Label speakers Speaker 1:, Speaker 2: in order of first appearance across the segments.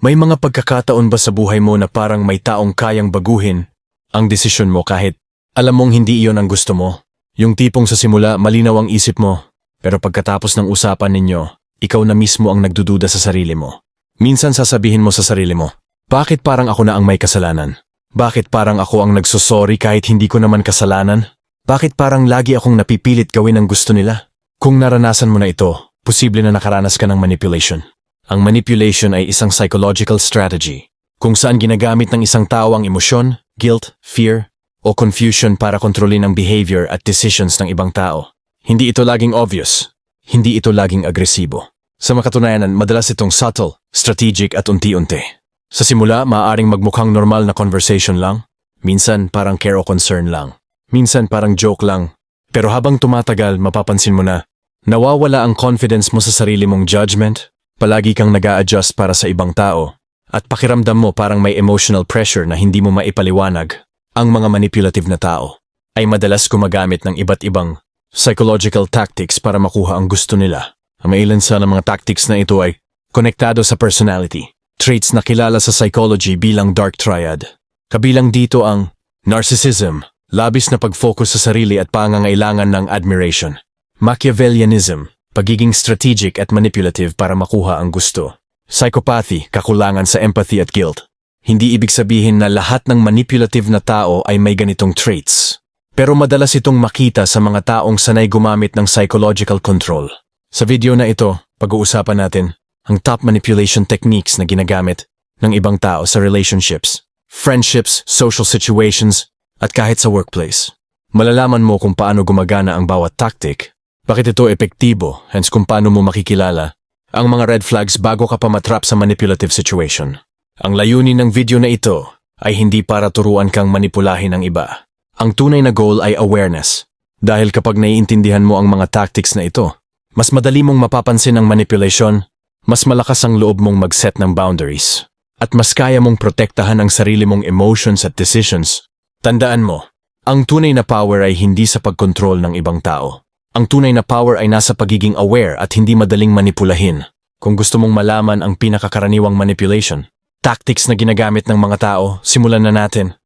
Speaker 1: May mga pagkakataon ba sa buhay mo na parang may taong kayang baguhin ang desisyon mo kahit alam mong hindi iyon ang gusto mo? Yung tipong sa simula malinaw ang isip mo, pero pagkatapos ng usapan ninyo, ikaw na mismo ang nagdududa sa sarili mo. Minsan sasabihin mo sa sarili mo, bakit parang ako na ang may kasalanan? Bakit parang ako ang nagsosorry kahit hindi ko naman kasalanan? Bakit parang lagi akong napipilit gawin ang gusto nila? Kung naranasan mo na ito, posible na nakaranas ka ng manipulation. Ang manipulation ay isang psychological strategy kung saan ginagamit ng isang tao ang emosyon, guilt, fear, o confusion para kontrolin ang behavior at decisions ng ibang tao. Hindi ito laging obvious. Hindi ito laging agresibo. Sa makatunayan, madalas itong subtle, strategic at unti-unti. Sa simula, maaaring magmukhang normal na conversation lang. Minsan parang care o concern lang. Minsan parang joke lang. Pero habang tumatagal, mapapansin mo na nawawala ang confidence mo sa sarili mong judgment. Palagi kang nag-a-adjust para sa ibang tao. At pakiramdam mo parang may emotional pressure na hindi mo maipaliwanag. Ang mga manipulative na tao ay madalas gumagamit ng iba't ibang psychological tactics para makuha ang gusto nila. Ang ilan sa mga tactics na ito ay konektado sa personality, traits na kilala sa psychology bilang dark triad. Kabilang dito ang narcissism, labis na pag-focus sa sarili at pangangailangan ng admiration. Machiavellianism, pagiging strategic at manipulative para makuha ang gusto. Psychopathy, kakulangan sa empathy at guilt. Hindi ibig sabihin na lahat ng manipulative na tao ay may ganitong traits. Pero madalas itong makita sa mga taong sanay gumamit ng psychological control. Sa video na ito, pag-uusapan natin ang top manipulation techniques na ginagamit ng ibang tao sa relationships, friendships, social situations, at kahit sa workplace. Malalaman mo kung paano gumagana ang bawat tactic, bakit ito epektibo, hence kung paano mo makikilala ang mga red flags bago ka pa matrap sa manipulative situation. Ang layunin ng video na ito ay hindi para turuan kang manipulahin ang iba. Ang tunay na goal ay awareness. Dahil kapag naiintindihan mo ang mga tactics na ito, mas madali mong mapapansin ang manipulation, mas malakas ang loob mong mag-set ng boundaries, at mas kaya mong protektahan ang sarili mong emotions at decisions. Tandaan mo, ang tunay na power ay hindi sa pagkontrol ng ibang tao. Ang tunay na power ay nasa pagiging aware at hindi madaling manipulahin. Kung gusto mong malaman ang pinakakaraniwang manipulation, tactics na ginagamit ng mga tao, simulan na natin.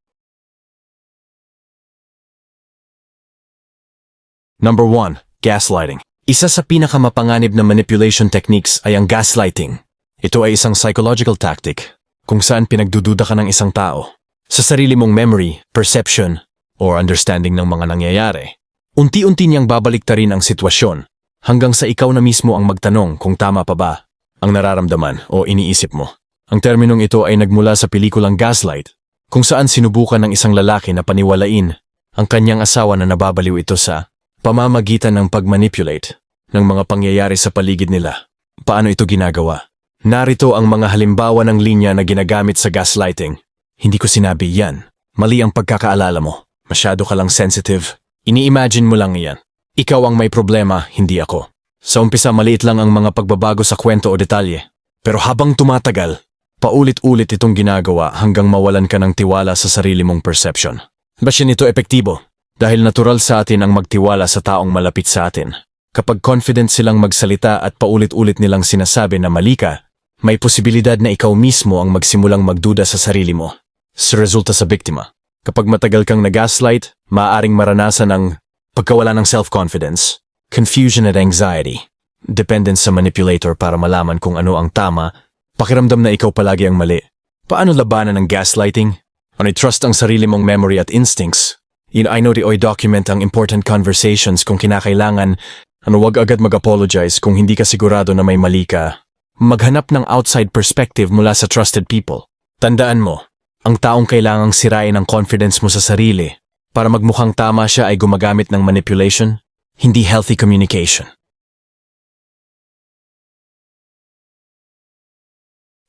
Speaker 1: Number 1. Gaslighting. Isa sa pinakamapanganib na manipulation techniques ay ang gaslighting. Ito ay isang psychological tactic kung saan pinagdududa ka ng isang tao sa sarili mong memory, perception, or understanding ng mga nangyayari. Unti-unti niyang babaliktarin ang sitwasyon hanggang sa ikaw na mismo ang magtanong kung tama pa ba ang nararamdaman o iniisip mo. Ang terminong ito ay nagmula sa pelikulang Gaslight, kung saan sinubukan ng isang lalaki na paniwalain ang kanyang asawa na nababaliw ito sa pamamagitan ng pagmanipulate ng mga pangyayari sa paligid nila. Paano ito ginagawa? Narito ang mga halimbawa ng linya na ginagamit sa gaslighting. Hindi ko sinabi yan. Mali ang pagkakaalala mo. Masyado ka lang sensitive. Ini-imagine mo lang iyan. Ikaw ang may problema, hindi ako. Sa umpisa maliit lang ang mga pagbabago sa kwento o detalye. Pero habang tumatagal, paulit-ulit itong ginagawa hanggang mawalan ka ng tiwala sa sarili mong perception. Basya nito epektibo? Dahil natural sa atin ang magtiwala sa taong malapit sa atin. Kapag confident silang magsalita at paulit-ulit nilang sinasabi na mali ka, may posibilidad na ikaw mismo ang magsimulang magduda sa sarili mo. Sa resulta sa biktima. Kapag matagal kang nag-gaslight, maaaring maranasan ang pagkawala ng self-confidence, confusion at anxiety, dependence sa manipulator para malaman kung ano ang tama, pakiramdam na ikaw palagi ang mali. Paano labanan ng gaslighting? I-trust ang sarili mong memory at instincts. I-document ang important conversations kung kinakailangan. Huwag agad mag-apologize kung hindi ka sigurado na may mali ka. Maghanap ng outside perspective mula sa trusted people. Tandaan mo, ang taong kailangang sirain ang confidence mo sa sarili para magmukhang tama siya ay gumagamit ng manipulation, hindi healthy communication.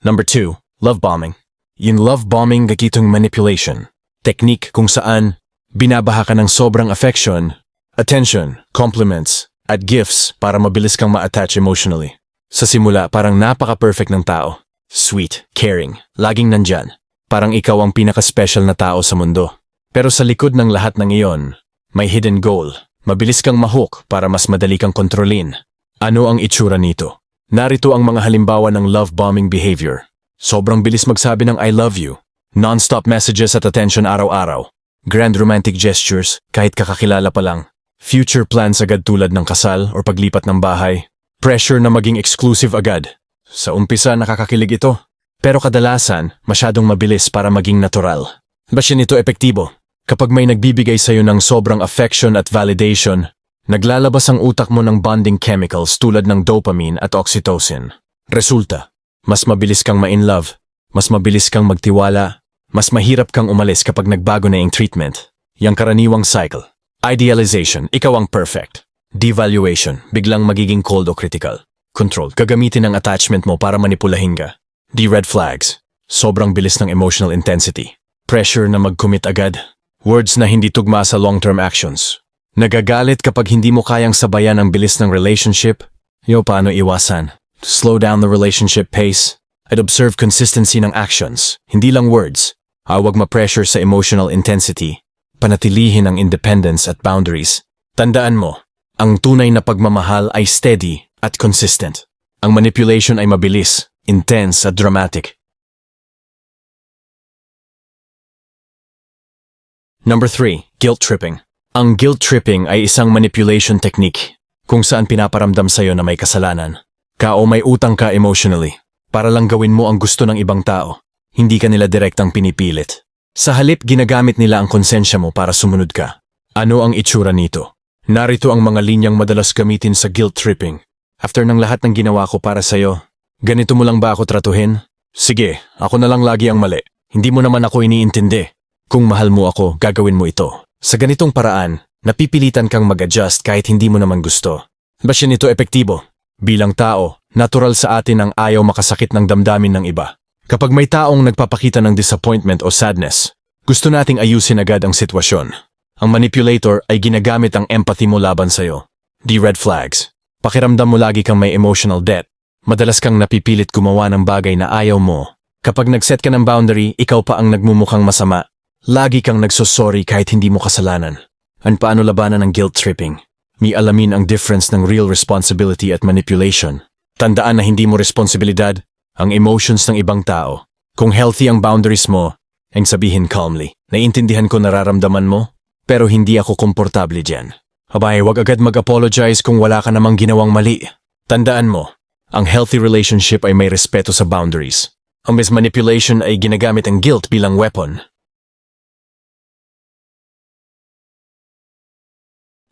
Speaker 1: Number 2. Love bombing. Yung love bombing gagitong manipulation. Technique kung saan binabaha ka ng sobrang affection, attention, compliments, at gifts para mabilis kang ma-attach emotionally. Sa simula, parang napaka-perfect ng tao. Sweet, caring, laging nandyan. Parang ikaw ang pinaka-special na tao sa mundo. Pero sa likod ng lahat ng iyon, may hidden goal. Mabilis kang ma-hook para mas madali kang kontrolin. Ano ang itsura nito? Narito ang mga halimbawa ng love bombing behavior. Sobrang bilis magsabi ng I love you. Non-stop messages at attention araw-araw. Grand romantic gestures kahit kakakilala pa lang. Future plans agad tulad ng kasal or paglipat ng bahay. Pressure na maging exclusive agad. Sa umpisa nakakakilig ito. Pero kadalasan, masyadong mabilis para maging natural. Basya nito epektibo. Kapag may nagbibigay sa'yo ng sobrang affection at validation, naglalabas ang utak mo ng bonding chemicals tulad ng dopamine at oxytocin. Resulta, mas mabilis kang ma-in-love, mas mabilis kang magtiwala, mas mahirap kang umalis kapag nagbago na yung treatment. Yang karaniwang cycle. Idealization, ikaw ang perfect. Devaluation, biglang magiging cold o critical. Control, gagamitin ang attachment mo para manipulahin ka. Red flags, sobrang bilis ng emotional intensity. Pressure na mag-commit agad. Words na hindi tugma sa long-term actions. Nagagalit kapag hindi mo kayang sabayan ang bilis ng relationship. Paano iwasan? Slow down the relationship pace. At observe consistency ng actions, hindi lang words. Huwag ma-pressure sa emotional intensity. Panatilihin ang independence at boundaries. Tandaan mo, ang tunay na pagmamahal ay steady at consistent. Ang manipulation ay mabilis, intense at dramatic. Number 3. Guilt tripping. Ang guilt tripping ay isang manipulation technique kung saan pinaparamdam sa'yo na may kasalanan. O may utang ka emotionally para lang gawin mo ang gusto ng ibang tao. Hindi ka nila direktang pinipilit. Sa halip, ginagamit nila ang konsensya mo para sumunod ka. Ano ang itsura nito? Narito ang mga linyang madalas gamitin sa guilt tripping. After ng lahat ng ginawa ko para sa'yo, ganito mo lang ba ako tratuhin? Sige, ako na lang lagi ang mali. Hindi mo naman ako iniintindi. Kung mahal mo ako, gagawin mo ito. Sa ganitong paraan, napipilitan kang mag-adjust kahit hindi mo naman gusto. Basya nito epektibo. Bilang tao, natural sa atin ang ayaw makasakit ng damdamin ng iba. Kapag may taong nagpapakita ng disappointment o sadness, gusto nating ayusin agad ang sitwasyon. Ang manipulator ay ginagamit ang empathy mo laban sa'yo. Red flags. Pakiramdam mo lagi kang may emotional debt. Madalas kang napipilit gumawa ng bagay na ayaw mo. Kapag nag-set ka ng boundary, ikaw pa ang nagmumukhang masama. Lagi kang nagsosorry kahit hindi mo kasalanan. Paano labanan ng guilt tripping? May alamin ang difference ng real responsibility at manipulation. Tandaan na hindi mo responsibilidad ang emotions ng ibang tao. Kung healthy ang boundaries mo, ang sabihin calmly, naiintindihan ko nararamdaman mo, pero hindi ako komportable dyan. Wag agad mag-apologize kung wala ka namang ginawang mali. Tandaan mo, ang healthy relationship ay may respeto sa boundaries. Ang manipulation ay ginagamit ang guilt bilang weapon.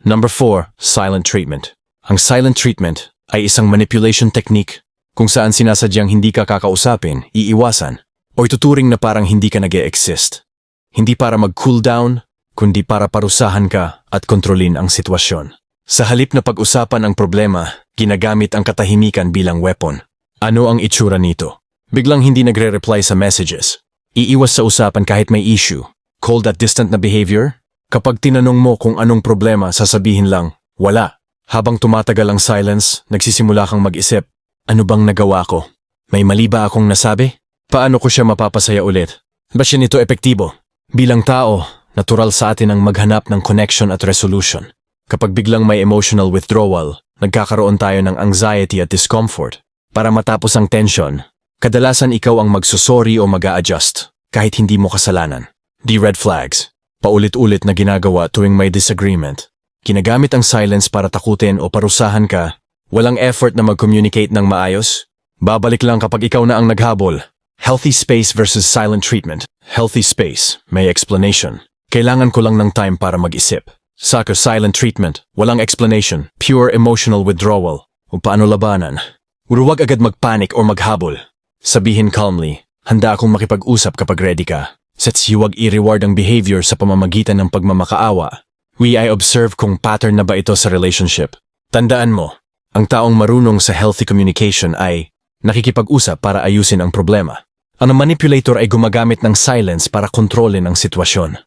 Speaker 1: Number 4. Silent treatment. Ang silent treatment ay isang manipulation technique kung saan sinasadyang hindi ka kakausapin, iiwasan, o ituturing na parang hindi ka nag-e-exist. Hindi para mag-cool down, kundi para parusahan ka at kontrolin ang sitwasyon. Sa halip na pag-usapan ang problema, ginagamit ang katahimikan bilang weapon. Ano ang itsura nito? Biglang hindi nagre-reply sa messages. Iiwas sa usapan kahit may issue. Cold at distant na behavior? Kapag tinanong mo kung anong problema, sasabihin lang, wala. Habang tumatagal ang silence, nagsisimula kang mag-isip, ano bang nagawa ko? May mali ba akong nasabi? Paano ko siya mapapasaya ulit? Basya nito epektibo? Bilang tao, natural sa atin ang maghanap ng connection at resolution. Kapag biglang may emotional withdrawal, nagkakaroon tayo ng anxiety at discomfort. Para matapos ang tension, kadalasan ikaw ang magsusorry o mag-a-adjust, kahit hindi mo kasalanan. Red flags. Paulit-ulit na ginagawa tuwing may disagreement. Ginagamit ang silence para takutin o parusahan ka. Walang effort na mag-communicate ng maayos. Babalik lang kapag ikaw na ang naghabol. Healthy space versus silent treatment. Healthy space, may explanation. Kailangan ko lang ng time para mag-isip. Saka silent treatment, walang explanation. Pure emotional withdrawal. O paano labanan? Huwag agad magpanik o maghabol. Sabihin calmly, handa akong makipag-usap kapag ready ka. Huwag i-reward ang behavior sa pamamagitan ng pagmamakaawa. I observe kung pattern na ba ito sa relationship. Tandaan mo, ang taong marunong sa healthy communication ay nakikipag-usap para ayusin ang problema. Ang manipulator ay gumagamit ng silence para kontrolin ang sitwasyon.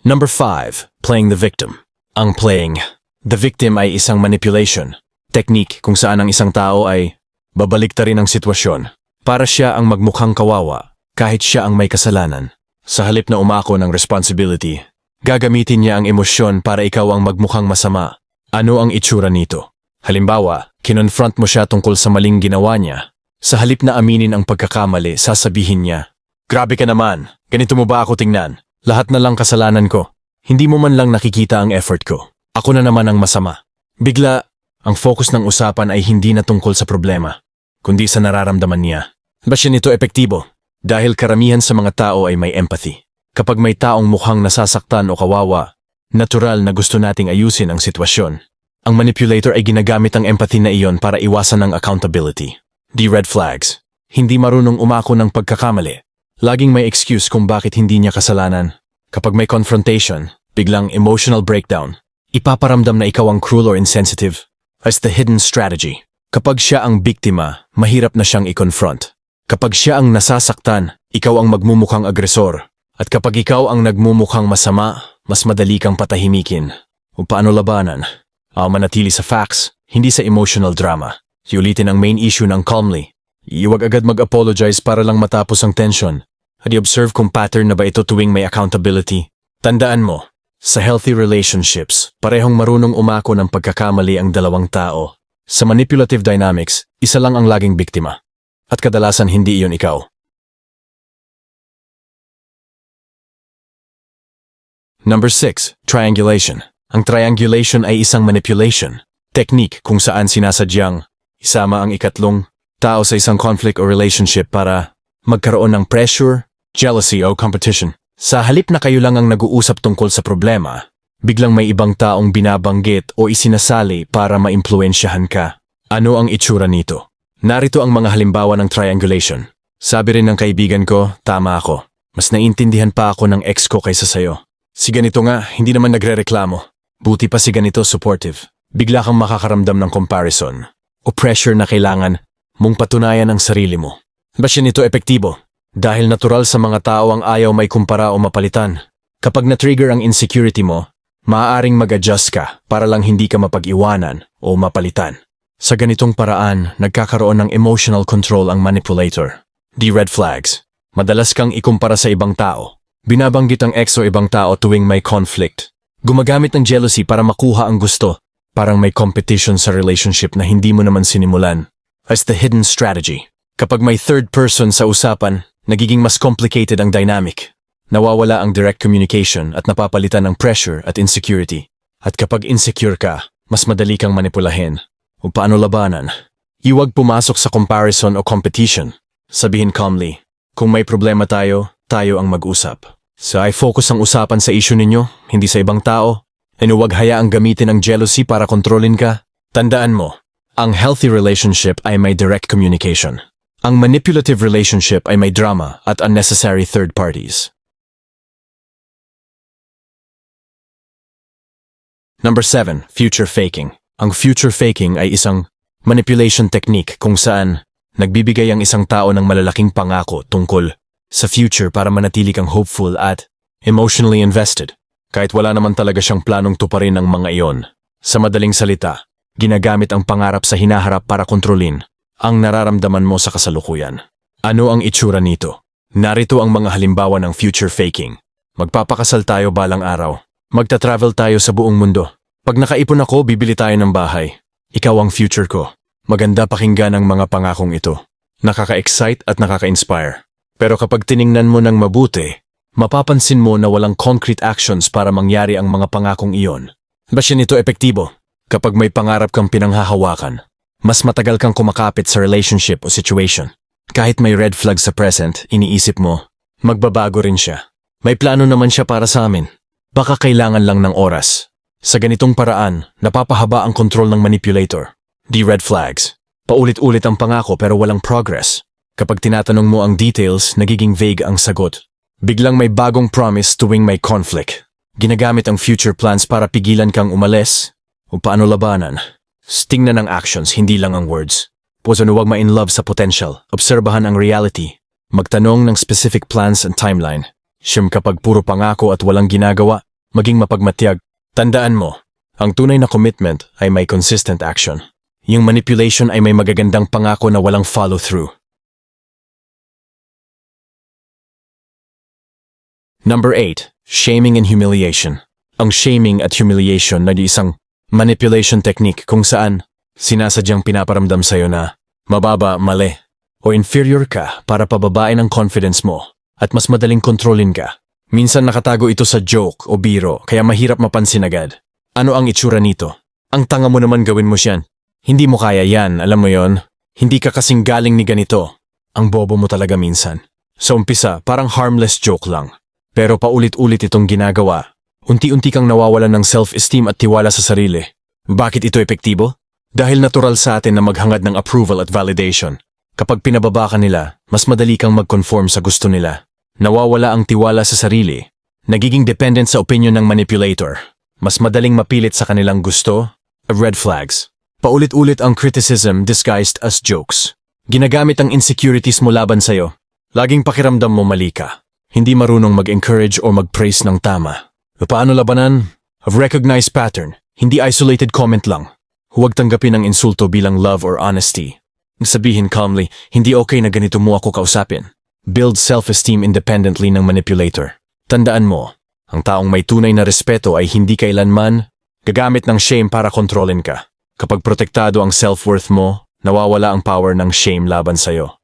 Speaker 1: Number 5. Playing the victim. Ang playing the victim ay isang manipulation technique kung saan ang isang tao ay babaliktarin ang sitwasyon para siya ang magmukhang kawawa kahit siya ang may kasalanan. Sa halip na umako ng responsibility, gagamitin niya ang emosyon para ikaw ang magmukhang masama. Ano ang itsura nito? Halimbawa, Kinonfront mo siya tungkol sa maling ginawa niya. Sa halip na aminin ang pagkakamali, sasabihin niya, "Grabe ka naman, ganito mo ba ako tingnan? Lahat na lang kasalanan ko. Hindi mo man lang nakikita ang effort ko. Ako na naman ang masama." Bigla, ang focus ng usapan ay hindi na tungkol sa problema, kundi sa nararamdaman niya. Ba siya nito epektibo? Dahil karamihan sa mga tao ay may empathy. Kapag may taong mukhang nasasaktan o kawawa, natural na gusto nating ayusin ang sitwasyon. Ang manipulator ay ginagamit ang empathy na iyon para iwasan ang accountability. Di red flags. Hindi marunong umako ng pagkakamali. Laging may excuse kung bakit hindi niya kasalanan. Kapag may confrontation, biglang emotional breakdown. Ipaparamdam na ikaw ang cruel or insensitive. As the hidden strategy. Kapag siya ang biktima, mahirap na siyang i-confront. Kapag siya ang nasasaktan, ikaw ang magmumukhang agresor. At kapag ikaw ang nagmumukhang masama, mas madali kang patahimikin. O paano labanan? Manatili sa facts, hindi sa emotional drama. Ulitin ang main issue ng calmly. Iwag agad mag-apologize para lang matapos ang tension. At i-observe kung pattern na ba ito tuwing may accountability. Tandaan mo, sa healthy relationships, parehong marunong umako ng pagkakamali ang dalawang tao. Sa manipulative dynamics, isa lang ang laging biktima. At kadalasan hindi iyon ikaw. Number 6. Triangulation. Ang triangulation ay isang manipulation technique kung saan sinasadyang isama ang ikatlong tao sa isang conflict o relationship para magkaroon ng pressure, jealousy o competition. Sa halip na kayo lang ang nag-uusap tungkol sa problema, biglang may ibang taong binabanggit o isinasali para maimpluwensyahan ka. Ano ang itsura nito? Narito ang mga halimbawa ng triangulation. Sabi rin ng kaibigan ko, tama ako. Mas naiintindihan pa ako ng ex ko kaysa sayo. Si ganito nga, hindi naman nagrereklamo. Buti pa si ganito supportive. Bigla kang makakaramdam ng comparison o pressure na kailangan mong patunayan ang sarili mo. Ba siya nito epektibo? Dahil natural sa mga tao ang ayaw may kumpara o mapalitan. Kapag na-trigger ang insecurity mo, maaaring mag-adjust ka para lang hindi ka mapag-iwanan o mapalitan. Sa ganitong paraan, nagkakaroon ng emotional control ang manipulator. Di red flags. Madalas kang ikumpara sa ibang tao. Binabanggit ang ex o ibang tao tuwing may conflict. Gumagamit ng jealousy para makuha ang gusto. Parang may competition sa relationship na hindi mo naman sinimulan. As the hidden strategy. Kapag may third person sa usapan, nagiging mas complicated ang dynamic. Nawawala ang direct communication at napapalitan ng pressure at insecurity. At kapag insecure ka, mas madali kang manipulahin. O paano labanan? Iwag pumasok sa comparison o competition. Sabihin calmly, kung may problema tayo, tayo ang mag-usap. So i-focus ang usapan sa issue ninyo, hindi sa ibang tao. And huwag hayaang gamitin ang jealousy para kontrolin ka. Tandaan mo, ang healthy relationship ay may direct communication. Ang manipulative relationship ay may drama at unnecessary third parties. Number 7. Future faking. Ang future faking ay isang manipulation technique kung saan nagbibigay ang isang tao ng malalaking pangako tungkol sa future para manatili kang hopeful at emotionally invested. Kahit wala naman talaga siyang planong tuparin ang mga iyon. Sa madaling salita, ginagamit ang pangarap sa hinaharap para kontrolin ang nararamdaman mo sa kasalukuyan. Ano ang itsura nito? Narito ang mga halimbawa ng future faking. Magpapakasal tayo balang araw. Magta-travel tayo sa buong mundo. Pag nakaipon ako, bibili tayo ng bahay. Ikaw ang future ko. Maganda pakinggan ang mga pangakong ito. Nakaka-excite at nakaka-inspire. Pero kapag tiningnan mo ng mabuti, mapapansin mo na walang concrete actions para mangyari ang mga pangakong iyon. Ba siya nito epektibo? Kapag may pangarap kang pinanghahawakan, mas matagal kang kumakapit sa relationship o situation. Kahit may red flag sa present, iniisip mo, magbabago rin siya. May plano naman siya para sa amin. Baka kailangan lang ng oras. Sa ganitong paraan, napapahaba ang kontrol ng manipulator. Di red flags. Paulit-ulit ang pangako pero walang progress. Kapag tinatanong mo ang details, nagiging vague ang sagot. Biglang may bagong promise tuwing may conflict. Ginagamit ang future plans para pigilan kang umalis. O paano labanan? Tingnan ang actions, hindi lang ang words. Puso na huwag ma-in-love sa potential. Obserbahan ang reality. Magtanong ng specific plans and timeline. Kapag puro pangako at walang ginagawa, maging mapagmatyag. Tandaan mo, ang tunay na commitment ay may consistent action. Yung manipulation ay may magagandang pangako na walang follow-through. Number 8. Shaming and humiliation. Ang shaming at humiliation na isang manipulation technique kung saan Sinasadyang pinaparamdam sa'yo na mababa, mali, o inferior ka para pababain ang confidence mo at mas madaling kontrolin ka. Minsan nakatago ito sa joke o biro kaya mahirap mapansin agad. Ano ang itsura nito? Ang tanga mo naman gawin mo siyan. Hindi mo kaya yan, alam mo yon? Hindi ka kasing galing ni ganito. Ang bobo mo talaga minsan. Sa umpisa, parang harmless joke lang. Pero paulit-ulit itong ginagawa. Unti-unti kang nawawalan ng self-esteem at tiwala sa sarili. Bakit ito epektibo? Dahil natural sa atin na maghangad ng approval at validation. Kapag pinababa ka nila, mas madali kang mag-conform sa gusto nila. Nawawala ang tiwala sa sarili. Nagiging dependent sa opinion ng manipulator. Mas madaling mapilit sa kanilang gusto. Red flags. Paulit-ulit ang criticism disguised as jokes. Ginagamit ang insecurities mo laban sa'yo. Laging pakiramdam mo mali ka. Hindi marunong mag-encourage o mag-praise ng tama. Paano labanan? A recognized pattern. Hindi isolated comment lang. Huwag tanggapin ang insulto bilang love or honesty. Sabihin calmly, hindi okay na ganito mo ako kausapin. Build self-esteem independently ng manipulator. Tandaan mo, ang taong may tunay na respeto ay hindi kailanman gagamit ng shame para kontrolin ka. Kapag protektado ang self-worth mo, nawawala ang power ng shame laban sa'yo.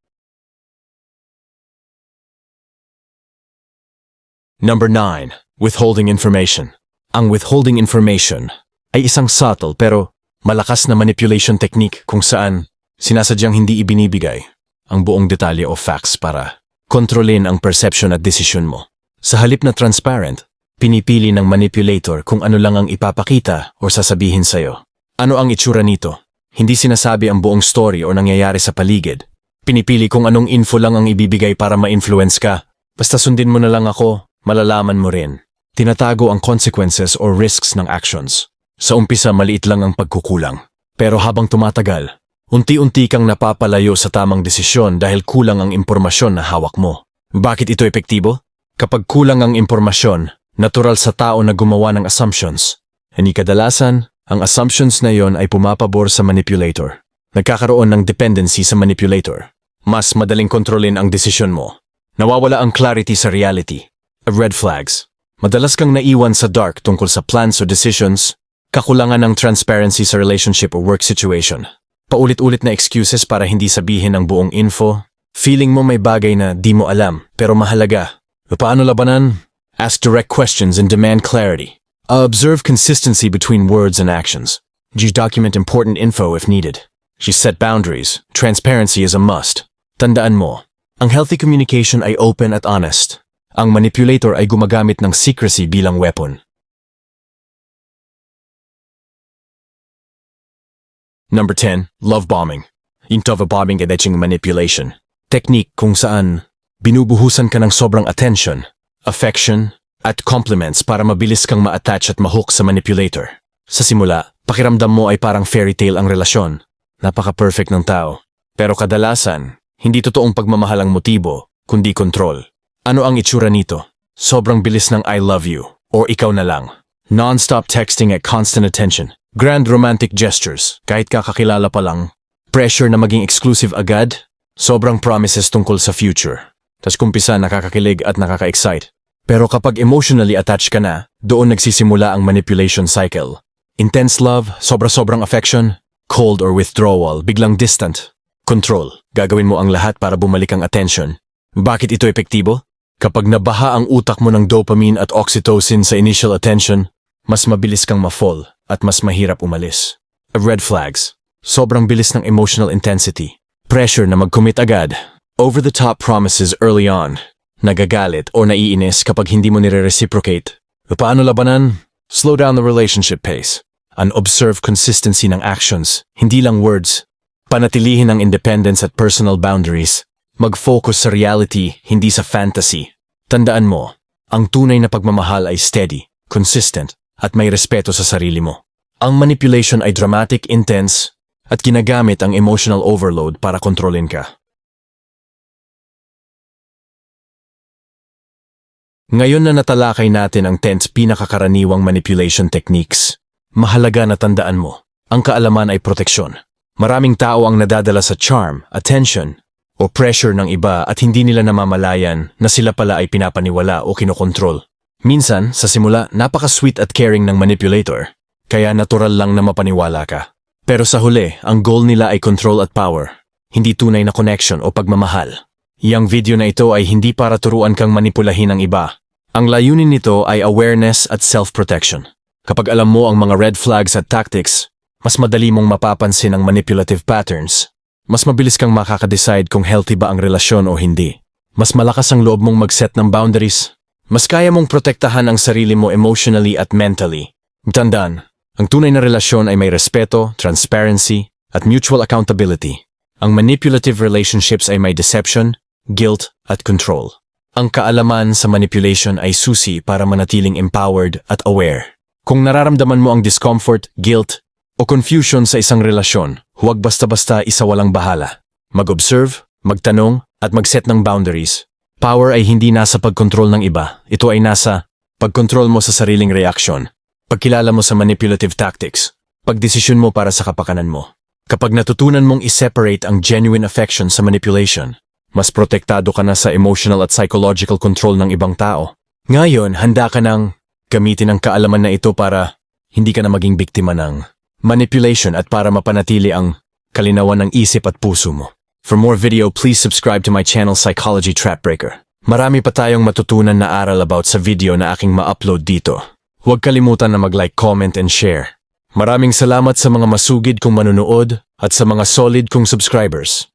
Speaker 1: Number 9. Withholding information. Ang withholding information ay isang subtle pero malakas na manipulation technique kung saan sinasadyang hindi ibinibigay ang buong detalye o facts para kontrolin ang perception at desisyon mo. Sa halip na transparent, pinipili ng manipulator kung ano lang ang ipapakita o sasabihin sa'yo. Ano ang itsura nito? Hindi sinasabi ang buong story o nangyayari sa paligid. Pinipili kung anong info lang ang ibibigay para ma-influence ka. Basta sundin mo na lang ako, malalaman mo rin. Tinatago ang consequences or risks ng actions. Sa umpisa maliit lang ang pagkukulang. Pero habang tumatagal, unti-unti kang napapalayo sa tamang desisyon dahil kulang ang impormasyon na hawak mo. Bakit ito epektibo? Kapag kulang ang impormasyon, natural sa tao na gumawa ng assumptions. Hindi kadalasan, ang assumptions na yon ay pumapabor sa manipulator. Nagkakaroon ng dependency sa manipulator. Mas madaling kontrolin ang desisyon mo. Nawawala ang clarity sa reality. Red flags. Madalas kang naiwan sa dark tungkol sa plans o decisions. Kakulangan ng transparency sa relationship o work situation. Paulit-ulit na excuses para hindi sabihin ang buong info. Feeling mo may bagay na di mo alam pero mahalaga. Paano labanan? Ask direct questions and demand clarity. Observe consistency between words and actions. Document important info if needed. Set boundaries. Transparency is a must. Tandaan mo, ang healthy communication ay open at honest. Ang manipulator ay gumagamit ng secrecy bilang weapon. Number 10. Love bombing. Yung love bombing ay manipulation. Technique kung saan binubuhusan ka ng sobrang attention, affection, at compliments para mabilis kang ma-attach at ma-hook sa manipulator. Sa simula, pakiramdam mo ay parang fairy tale ang relasyon. Napaka-perfect ng tao. Pero kadalasan, hindi totoong pagmamahal ang motibo, kundi control. Ano ang itsura nito? Sobrang bilis ng I love you, or ikaw na lang. Non-stop texting at constant attention. Grand romantic gestures, kahit kakakilala pa lang. Pressure na maging exclusive agad. Sobrang promises tungkol sa future. Tas kumpisa nakakakilig at nakaka-excite. Pero kapag emotionally attached ka na, doon nagsisimula ang manipulation cycle. Intense love, sobra-sobrang affection, cold or withdrawal, biglang distant. Control, gagawin mo ang lahat para bumalik ang attention. Bakit ito epektibo? Kapag nabaha ang utak mo ng dopamine at oxytocin sa initial attention, mas mabilis kang ma-fall at mas mahirap umalis. Red flags, sobrang bilis ng emotional intensity. Pressure na mag-commit agad. Over-the-top promises early on. Nagagalit o naiinis kapag hindi mo nire-reciprocate. Paano labanan? Slow down the relationship pace. Observe consistency ng actions, hindi lang words. Panatilihin ang independence at personal boundaries. Mag-focus sa reality, hindi sa fantasy. Tandaan mo, ang tunay na pagmamahal ay steady, consistent, at may respeto sa sarili mo. Ang manipulation ay dramatic, intense, at ginagamit ang emotional overload para kontrolin ka. Ngayon na natalakay natin ang 10 pinakakaraniwang manipulation techniques, mahalaga na tandaan mo, ang kaalaman ay proteksyon. Maraming tao ang nadadala sa charm, attention, o pressure ng iba at hindi nila namamalayan na sila pala ay pinapaniwala o kinokontrol. Minsan, sa simula, napaka-sweet at caring ng manipulator, kaya natural lang na mapaniwala ka. Pero sa huli, ang goal nila ay control at power, hindi tunay na connection o pagmamahal. Yang video na ito ay hindi para turuan kang manipulahin ang iba. Ang layunin nito ay awareness at self-protection. Kapag alam mo ang mga red flags at tactics, mas madali mong mapapansin ang manipulative patterns. Mas mabilis kang makakadecide kung healthy ba ang relasyon o hindi. Mas malakas ang loob mong mag-set ng boundaries. Mas kaya mong protektahan ang sarili mo emotionally at mentally. Tandaan, ang tunay na relasyon ay may respeto, transparency, at mutual accountability. Ang manipulative relationships ay may deception, guilt, at control. Ang kaalaman sa manipulation ay susi para manatiling empowered at aware. Kung nararamdaman mo ang discomfort, guilt, o confusion sa isang relasyon, huwag basta-basta isawalang bahala. Mag-observe, magtanong, at mag-set ng boundaries. Power ay hindi nasa pagkontrol ng iba. Ito ay nasa pagkontrol mo sa sariling reaksyon. Pagkilala mo sa manipulative tactics, pagdesisyon mo para sa kapakanan mo. Kapag natutunan mong i-separate ang genuine affection sa manipulation, mas protektado ka na sa emotional at psychological control ng ibang tao. Ngayon, handa ka nang gamitin ang kaalaman na ito para hindi ka na maging biktima ng manipulation at para mapanatili ang kalinawan ng isip at puso mo. For more video, please subscribe to my channel Psychology Trapbreaker. Marami pa tayong matutunan na aral about sa video na aking ma-upload dito. Huwag kalimutan na mag-like, comment, and share. Maraming salamat sa mga masugid kong manunood at sa mga solid kong subscribers.